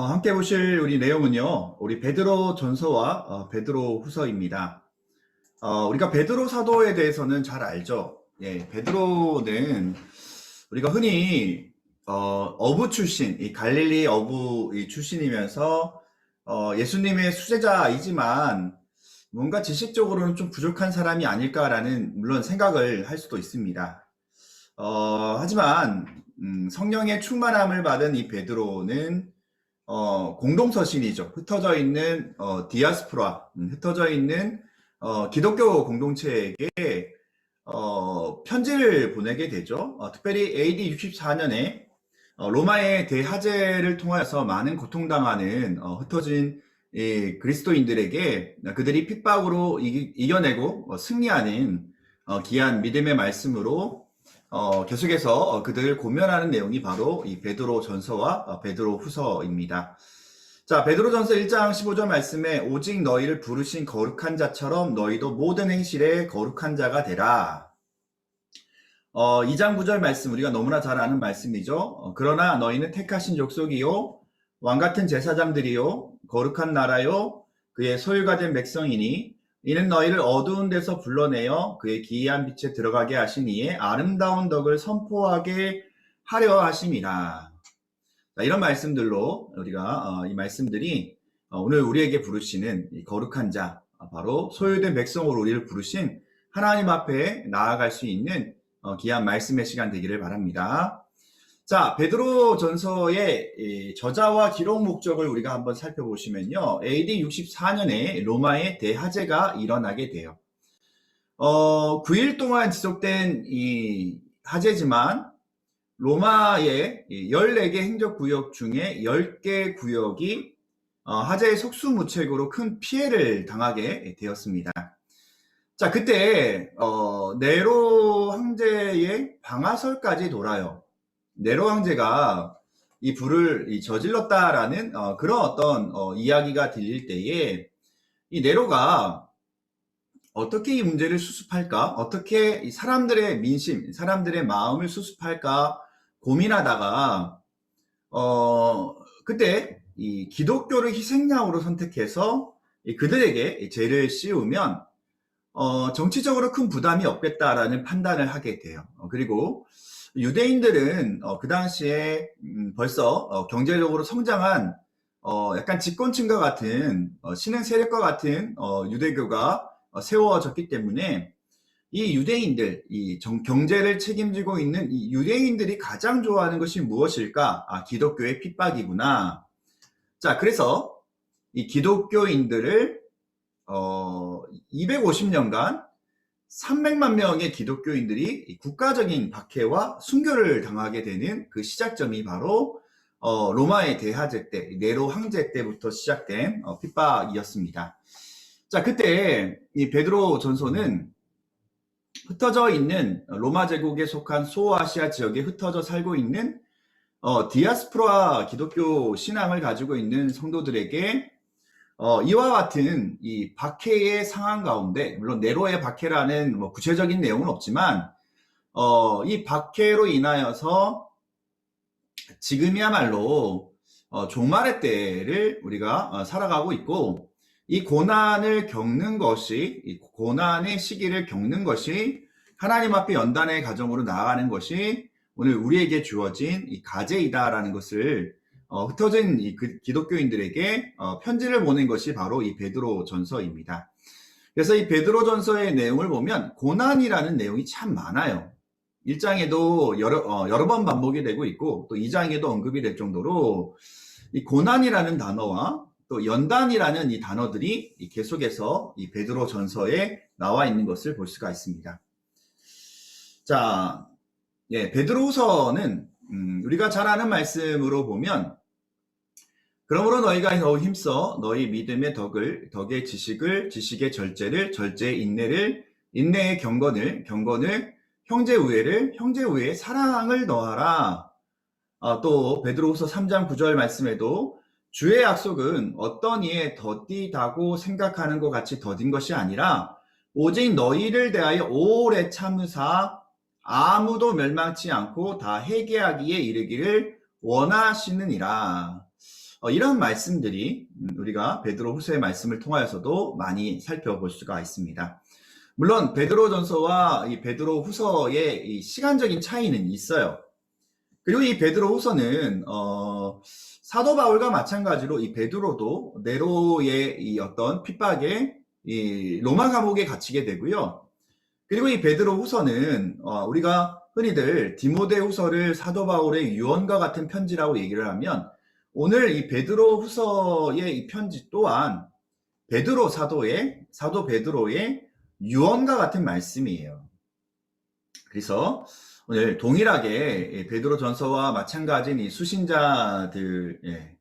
함께 보실 우리 내용은요, 우리 베드로 전서와 베드로 후서입니다. 우리가 베드로 사도에 대해서는 잘 알죠. 예, 베드로는 우리가 흔히 어부 출신, 이 갈릴리 어부 출신이면서 예수님의 수제자이지만 뭔가 지식적으로는 좀 부족한 사람이 아닐까라는 물론 생각을 할 수도 있습니다. 하지만 성령의 충만함을 받은 이 베드로는 공동서신이죠. 흩어져 있는 디아스포라, 흩어져 있는 기독교 공동체에게 편지를 보내게 되죠. 특별히 AD 64년에 로마의 대화재를 통하여서 많은 고통당하는 흩어진 이 그리스도인들에게 그들이 핍박으로 이겨내고 승리하는 귀한 믿음의 말씀으로 계속해서 그들을 고면하는 내용이 바로 이 베드로 전서와 베드로 후서입니다. 자, 베드로 전서 1장 15절 말씀에 오직 너희를 부르신 거룩한 자처럼 너희도 모든 행실에 거룩한 자가 되라. 2장 9절 말씀 우리가 너무나 잘 아는 말씀이죠. 그러나 너희는 택하신 족속이요 왕같은 제사장들이요 거룩한 나라요 그의 소유가 된 백성이니 이는 너희를 어두운 데서 불러내어 그의 기이한 빛에 들어가게 하신 이의 아름다운 덕을 선포하게 하려 하심이라. 이런 말씀들로 우리가 이 말씀들이 오늘 우리에게 부르시는 이 거룩한 자, 바로 소유된 백성으로 우리를 부르신 하나님 앞에 나아갈 수 있는 귀한 말씀의 시간 되기를 바랍니다. 자, 베드로 전서의 저자와 기록 목적을 우리가 한번 살펴보시면요. AD 64년에 로마의 대화재가 일어나게 돼요. 9일 동안 지속된 이 화재지만 로마의 14개 행정구역 중에 10개 구역이 화재의 속수무책으로 큰 피해를 당하게 되었습니다. 자, 그때 네로 황제의 방아설까지 돌아요. 네로 황제가 이 불을 저질렀다라는 그런 어떤 이야기가 들릴 때에 이 네로가 어떻게 이 문제를 수습할까? 어떻게 이 사람들의 민심, 사람들의 마음을 수습할까 고민하다가 그때 이 기독교를 희생양으로 선택해서 그들에게 죄를 씌우면 정치적으로 큰 부담이 없겠다라는 판단을 하게 돼요. 그리고 유대인들은 그 당시에 벌써 경제적으로 성장한 약간 집권층과 같은 신흥 세력과 같은 유대교가 세워졌기 때문에 이 유대인들, 이 경제를 책임지고 있는 이 유대인들이 가장 좋아하는 것이 무엇일까? 기독교의 핍박이구나. 자, 그래서 이 기독교인들을 250년간 300만 명의 기독교인들이 국가적인 박해와 순교를 당하게 되는 그 시작점이 바로 로마의 대화재 때, 네로 황제 때부터 시작된 핍박이었습니다. 자, 그때 이 베드로 전서는 흩어져 있는 로마 제국에 속한 소아시아 지역에 흩어져 살고 있는 디아스포라 기독교 신앙을 가지고 있는 성도들에게 이와 같은 이 박해의 상황 가운데, 물론 네로의 박해라는 구체적인 내용은 없지만 이 박해로 인하여서 지금이야말로 종말의 때를 우리가 살아가고 있고, 이 고난을 겪는 것이, 이 고난의 시기를 겪는 것이 하나님 앞에 연단의 가정으로 나아가는 것이 오늘 우리에게 주어진 이 과제이다라는 것을 흩어진 이 기독교인들에게 편지를 보낸 것이 바로 이 베드로 전서입니다. 그래서 이 베드로 전서의 내용을 보면 고난이라는 내용이 참 많아요. 1장에도 여러 번 반복이 되고 있고 또 2장에도 언급이 될 정도로 이 고난이라는 단어와 또 연단이라는 이 단어들이 계속해서 이 베드로 전서에 나와 있는 것을 볼 수가 있습니다. 자, 베드로후서는 우리가 잘 아는 말씀으로 보면 그러므로 너희가 더욱 힘써 너희 믿음의 덕의 지식을, 지식의 절제를, 절제의 인내를, 인내의 경건을, 경건을, 형제 우애를, 형제 우애에 사랑을 더하라. 또 베드로후서 3장 9절 말씀에도 주의 약속은 어떤 이에 더디다고 생각하는 것 같이 더딘 것이 아니라 오직 너희를 대하여 오래 참으사 아무도 멸망치 않고 다 회개하기에 이르기를 원하시느니라. 이런 말씀들이 우리가 베드로 후서의 말씀을 통하여서도 많이 살펴볼 수가 있습니다. 물론 베드로전서와 이 베드로 후서의 이 시간적인 차이는 있어요. 그리고 이 베드로 후서는 사도 바울과 마찬가지로 이 베드로도 네로의 이 어떤 핍박에 이 로마 감옥에 갇히게 되고요. 그리고 이 베드로 후서는 우리가 흔히들 디모데 후서를 사도 바울의 유언과 같은 편지라고 얘기를 하면, 오늘 이 베드로 후서의 이 편지 또한 베드로 사도 베드로의 유언과 같은 말씀이에요. 그래서 오늘 동일하게 베드로 전서와 마찬가지인 이 수신자들,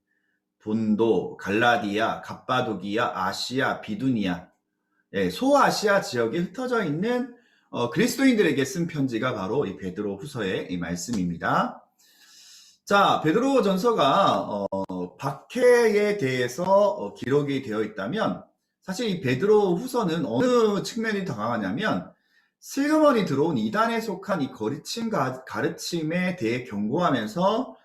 본도, 갈라디아, 갑바도기아, 아시아, 비두니아, 소아시아 지역에 흩어져 있는 그리스도인들에게 쓴 편지가 바로 이 베드로 후서의 이 말씀입니다. 자, 베드로 전서가 박해에 대해서 기록이 되어 있다면, 사실 이 베드로 후서는 어느 측면이 더 강하냐면, 슬그머니 들어온 이단에 속한 이 가르침에 대해 경고하면서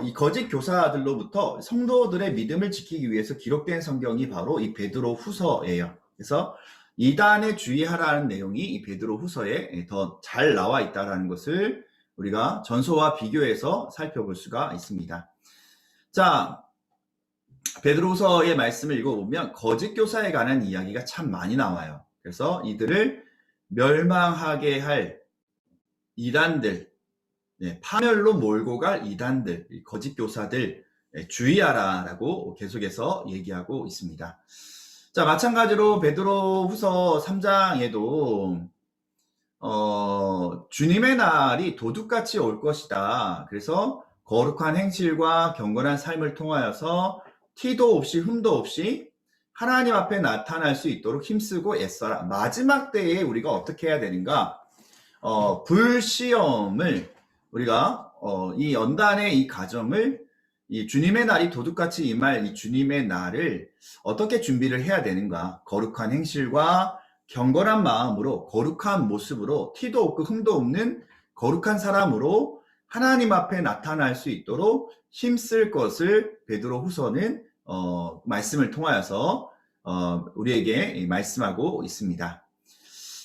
이 거짓 교사들로부터 성도들의 믿음을 지키기 위해서 기록된 성경이 바로 이 베드로 후서예요. 그래서 이단에 주의하라는 내용이 이 베드로 후서에 더 잘 나와 있다는 것을 우리가 전서와 비교해서 살펴볼 수가 있습니다. 자, 베드로 후서의 말씀을 읽어보면 거짓 교사에 관한 이야기가 참 많이 나와요. 그래서 이들을 멸망하게 할 이단들, 파멸로 몰고 갈 이단들, 거짓 교사들 주의하라라고 계속해서 얘기하고 있습니다. 자, 마찬가지로 베드로 후서 3장에도 주님의 날이 도둑같이 올 것이다. 그래서 거룩한 행실과 경건한 삶을 통하여서 티도 없이 흠도 없이 하나님 앞에 나타날 수 있도록 힘쓰고 애써라. 마지막 때에 우리가 어떻게 해야 되는가? 불시험을 우리가 이 연단의 이 과정을, 이 주님의 날이 도둑같이 임할 이 주님의 날을 어떻게 준비를 해야 되는가? 거룩한 행실과 경건한 마음으로, 거룩한 모습으로, 티도 없고 흠도 없는 거룩한 사람으로 하나님 앞에 나타날 수 있도록 힘쓸 것을 베드로 후서는 말씀을 통하여서 우리에게 말씀하고 있습니다.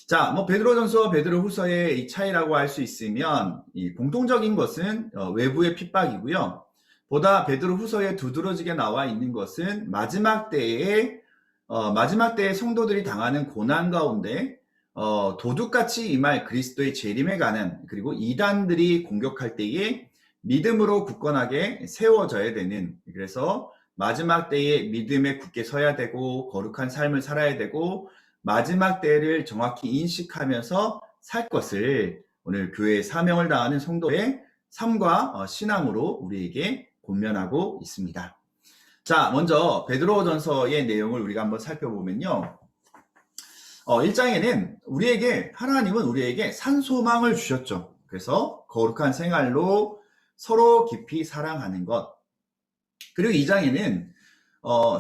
자, 베드로전서와 베드로 후서의 이 차이라고 할 수 있으면, 이 공통적인 것은 외부의 핍박이고요. 보다 베드로 후서에 두드러지게 나와 있는 것은 마지막 때에 성도들이 당하는 고난 가운데 도둑같이 임할 그리스도의 재림에 관한, 그리고 이단들이 공격할 때에 믿음으로 굳건하게 세워져야 되는, 그래서 마지막 때에 믿음에 굳게 서야 되고 거룩한 삶을 살아야 되고 마지막 때를 정확히 인식하면서 살 것을 오늘 교회의 사명을 다하는 성도의 삶과 신앙으로 우리에게 권면하고 있습니다. 자, 먼저 베드로전서의 내용을 우리가 한번 살펴보면요. 1장에는 하나님은 우리에게 산소망을 주셨죠. 그래서 거룩한 생활로 서로 깊이 사랑하는 것. 그리고 2장에는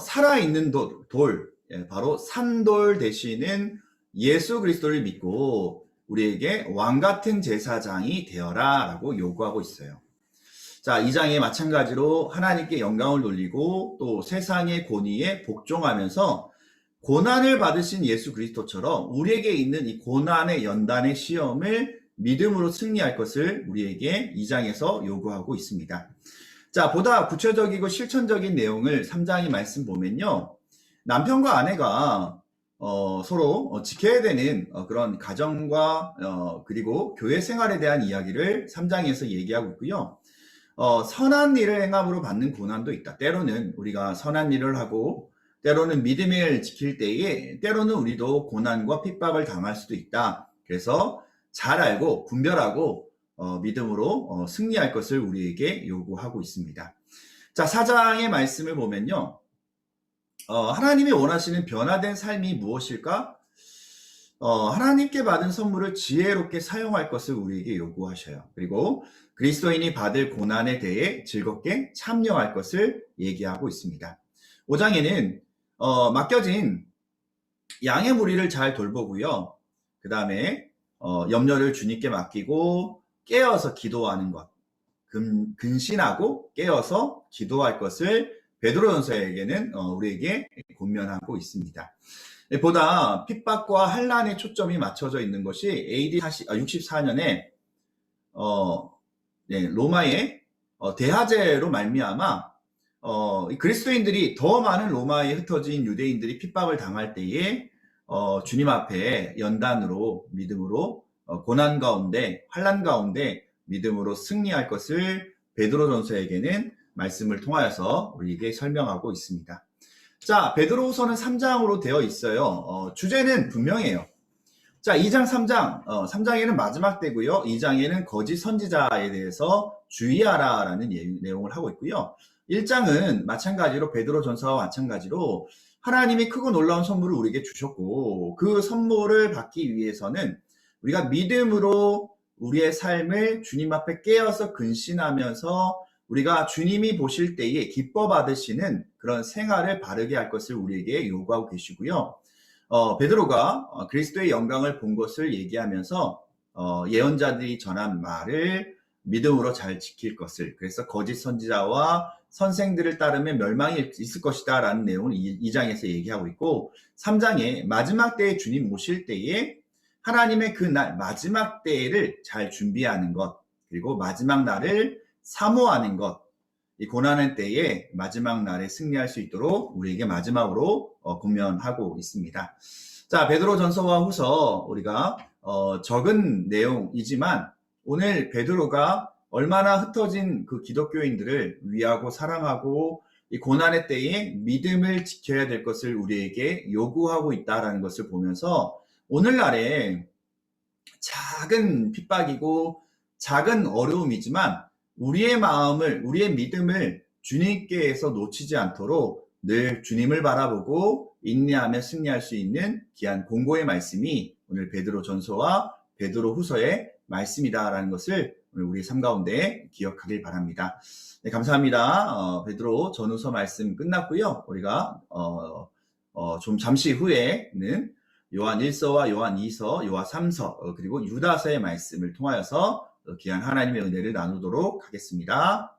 살아있는 돌, 바로 산돌 되시는 예수 그리스도를 믿고 우리에게 왕같은 제사장이 되어라 라고 요구하고 있어요. 자, 2장에 마찬가지로 하나님께 영광을 돌리고 또 세상의 권위에 복종하면서 고난을 받으신 예수 그리스도처럼 우리에게 있는 이 고난의 연단의 시험을 믿음으로 승리할 것을 우리에게 2장에서 요구하고 있습니다. 자, 보다 구체적이고 실천적인 내용을 3장의 말씀 보면요. 남편과 아내가 서로 지켜야 되는 그런 가정과 그리고 교회 생활에 대한 이야기를 3장에서 얘기하고 있고요. 선한 일을 행함으로 받는 고난도 있다. 때로는 우리가 선한 일을 하고 때로는 믿음을 지킬 때에 때로는 우리도 고난과 핍박을 당할 수도 있다. 그래서 잘 알고 분별하고 믿음으로 승리할 것을 우리에게 요구하고 있습니다. 자, 4장의 말씀을 보면요. 하나님이 원하시는 변화된 삶이 무엇일까? 하나님께 받은 선물을 지혜롭게 사용할 것을 우리에게 요구하셔요. 그리고 그리스도인이 받을 고난에 대해 즐겁게 참여할 것을 얘기하고 있습니다. 5장에는 맡겨진 양의 무리를 잘 돌보고요. 그 다음에 염려를 주님께 맡기고 깨어서 기도하는 것. 근신하고 깨어서 기도할 것을 베드로전서에게는 우리에게 권면하고 있습니다. 보다 핍박과 환란의 초점이 맞춰져 있는 것이 AD 64년에 로마의 대화제로 말미암아 그리스도인들이 더 많은 로마에 흩어진 유대인들이 핍박을 당할 때에 주님 앞에 연단으로 믿음으로 고난 가운데 환난 가운데 믿음으로 승리할 것을 베드로전서에게는 말씀을 통하여서 우리에게 설명하고 있습니다. 자, 베드로후서는 3장으로 되어 있어요. 주제는 분명해요. 자, 2장, 3장, 3장에는 마지막 때고요. 2장에는 거짓 선지자에 대해서 주의하라라는 내용을 하고 있고요. 1장은 마찬가지로 베드로전서와 마찬가지로 하나님이 크고 놀라운 선물을 우리에게 주셨고 그 선물을 받기 위해서는 우리가 믿음으로 우리의 삶을 주님 앞에 깨어서 근신하면서 우리가 주님이 보실 때에 기뻐 받으시는 그런 생활을 바르게 할 것을 우리에게 요구하고 계시고요. 베드로가 그리스도의 영광을 본 것을 얘기하면서 예언자들이 전한 말을 믿음으로 잘 지킬 것을, 그래서 거짓 선지자와 선생들을 따르면 멸망이 있을 것이다 라는 내용을 2장에서 얘기하고 있고 3장에 마지막 때에 주님 오실 때에 하나님의 그 날 마지막 때를 잘 준비하는 것, 그리고 마지막 날을 사모하는 것, 이 고난의 때에 마지막 날에 승리할 수 있도록 우리에게 마지막으로 권면하고 있습니다. 자, 베드로전서와 후서 우리가 적은 내용이지만 오늘 베드로가 얼마나 흩어진 그 기독교인들을 위하고 사랑하고 이 고난의 때에 믿음을 지켜야 될 것을 우리에게 요구하고 있다는 것을 보면서 오늘날에 작은 핍박이고 작은 어려움이지만 우리의 마음을, 우리의 믿음을 주님께서 놓치지 않도록 늘 주님을 바라보고 인내하며 승리할 수 있는 귀한 공고의 말씀이 오늘 베드로전서와 베드로후서의 말씀이다라는 것을 오늘 우리 삶 가운데 기억하길 바랍니다. 네, 감사합니다. 베드로 전후서 말씀 끝났고요. 우리가 좀 잠시 후에는 요한 1서와 요한 2서, 요한 3서, 그리고 유다서의 말씀을 통하여서 귀한 하나님의 은혜를 나누도록 하겠습니다.